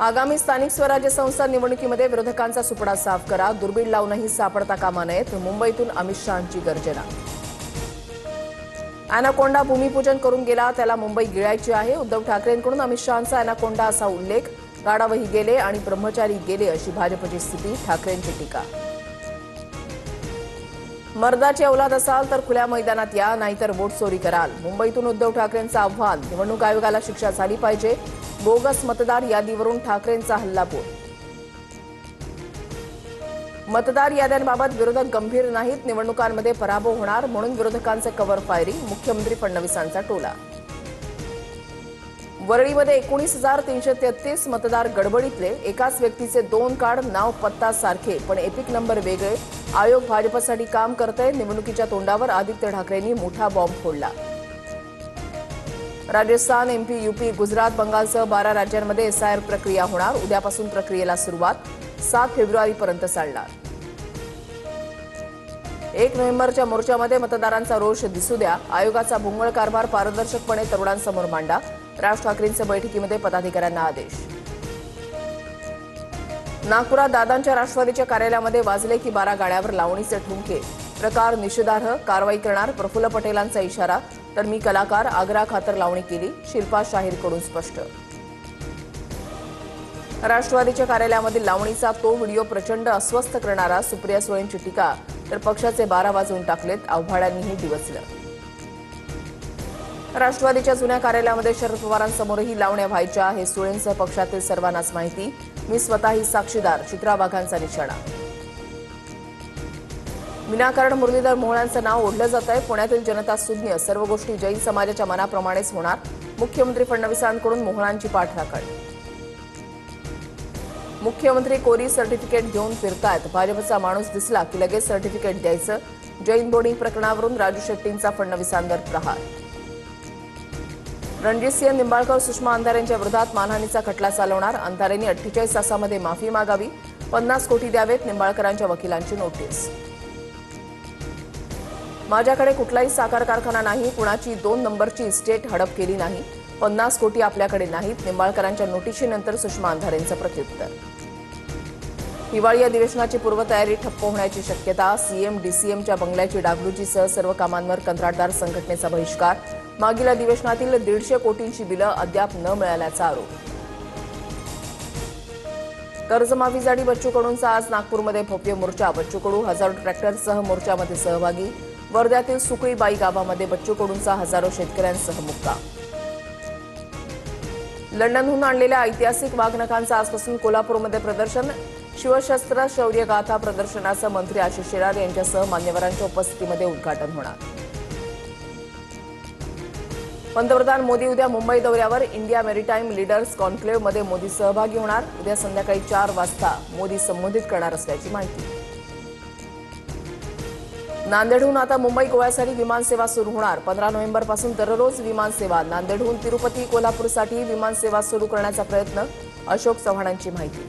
आगामी स्थानिक स्वराज्य संस्था निवडणुकीमध्ये विरोधकांचा सुपडा साफ करा, दुर्बीण लावूनही सापडता कामा नयेत, मुंबईतून अमित शहांची गर्जना. अॅनाकोंडा भूमिपूजन करून गेला, त्याला मुंबई गिळायची आहे. उद्धव ठाकरेंकडून अमित शहांचा अॅनाकोंडा असा उल्लेख. गाडावही गेले आणि ब्रह्मचारी गेले अशी भाजपची स्थिती, ठाकरेंची टीका. मर्दाची औलाद असाल तर खुल्या मैदानात या, नाहीतर वोट चोरी कराल. मुंबईतून उद्धव ठाकरेंचं आव्हान. निवडणूक आयोगाला शिक्षा झाली पाहिजे. बोगस मतदार यादीवरून ठाकरेंचा हल्लाबोल. मतदार याद्यांबाबत विरोधक गंभीर नाहीत, निवडणुकांमध्ये पराभव होणार म्हणून विरोधकांचे कव्हर फायरिंग. मुख्यमंत्री फडणवीसांचा टोला. वरळीमध्ये 19,333 मतदार गडबडीतले. एकाच व्यक्तीचे 2 कार्ड, नाव पत्ता सारखे पण एपिक नंबर वेगळे. आयोग भाजपसाठी काम करतंय. निवडणुकीच्या तोंडावर आदित्य ठाकरेंनी मोठा बॉम्ब फोडला. राजस्थान, एमपी, यूपी, गुजरात, बंगालसह 12 राज्यांमध्ये एसआयआर प्रक्रिया होणार. उद्यापासून प्रक्रियेला सुरुवात. 7 फेब्रुवारीपर्यंत चालणार. 1 नोव्हेंबरच्या मोर्चामध्ये मतदारांचा रोष दिसू द्या. आयोगाचा भोंगळ कारभार पारदर्शकपणे तरुणांसमोर मांडा. राज ठाकरेंच्या बैठकीमध्ये पदाधिकाऱ्यांना आदेश. नागपुरात दादांच्या राष्ट्रवादीच्या कार्यालयामध्ये वाजले की 12 गाड्यावर लावणीचे ठुमके. प्रकार निषेधार्ह, कारवाई करणार. प्रफुल्ल पटेलांचा इशारा. तर मी कलाकार, आग्रा खातर लावणी केली. शिल्पा शाहीरकडून स्पष्ट. राष्ट्रवादीच्या कार्यालयामधील लावणीचा तो व्हिडिओ प्रचंड अस्वस्थ करणारा. सुप्रिया सुळेंची टीका. तर पक्षाचे 12 वाजवून टाकलेत, आव्हाडांनीही डिवचलं. राष्ट्रवादीच्या जुन्या कार्यालयामध्ये शरद पवारांसमोरही लावण्या व्हायच्या. हे सुळेंसह पक्षातील सर्वांनाच माहिती. मी स्वतःही साक्षीदार. चित्रा वाघांचा निशाणा. विनाकारण मुरलीधर मोहोळांचं नाव ओढलं जात आहे. पुण्यातील जनता सुज्ञ. सर्व गोष्टी जैन समाजाच्या मनाप्रमाणेच होणार. मुख्यमंत्री फडणवीसांकडून मोहोळांची पाठराखण. मुख्यमंत्री कोरी सर्टिफिकेट घेऊन फिरतायत. भाजपचा माणूस दिसला की लगेच सर्टिफिकेट द्यायचं. जैन बोर्डिंग प्रकरणावरून राजू शेट्टींचा फडणवीसांवर प्रहार. रणजितसिंह निंबाळकर, सुषमा अंधारेंच्या विरोधात मानहानीचा खटला चालवणार. अंधारेंनी 48 तासामध्ये माफी मागावी. 50 कोटी द्यावेत. निंबाळकरांच्या वकिलांची नोटीस. माझ्याकडे कुठलाही साखर कारखाना नाही. कुणाची 2 नंबरची इस्टेट हडप केली नाही. 50 कोटी आपल्याकडे नाहीत. निंबाळकरांच्या नोटीशीनंतर सुषमा अंधारेंचं प्रत्युत्तर. हिवाळी अधिवेशनाची पूर्वतयारी ठप्प होण्याची शक्यता. सीएम डीसीएमच्या बंगल्याची डागडुजीसह सर्व कामांवर कंत्राटदार संघटनेचा बहिष्कार. मागील अधिवेशनातील 150 कोटींची बिलं अद्याप न मिळाल्याचा आरोप. कर्जमाफीसाठी बच्चू कडूंचा आज नागपूरमध्ये भव्य मोर्चा. बच्चू कडू हजारो ट्रॅक्टरसह मोर्चामध्ये सहभागी. वर्ध्यातील सुकळीबाई गावामध्ये बच्चू कडूंचा हजारो शेतकऱ्यांसह मुक्काम. लंडनहून आणलेल्या ऐतिहासिक वाघनखांचं आजपासून कोल्हापूरमध्ये प्रदर्शन. शिवशस्त्र शौर्य गाथा प्रदर्शनाचं मंत्री आशिष शेलार यांच्यासह मान्यवरांच्या उपस्थितीमध्ये उद्घाटन होणार. पंतप्रधान मोदी उद्या मुंबई दौऱ्यावर. इंडिया मेरीटाईम लीडर्स कॉन्क्लेव्हमध्ये मोदी सहभागी होणार. उद्या संध्याकाळी 4 वाजता मोदी संबोधित करणार असल्याची माहिती. नांदेडहून आता मुंबई गोव्यासाठी विमानसेवा सुरू होणार. 15 नोव्हेंबरपासून दररोज विमानसेवा. नांदेडहून तिरुपती, कोल्हापूरसाठी विमानसेवा सुरू करण्याचा प्रयत्न. अशोक चव्हाणांची माहिती.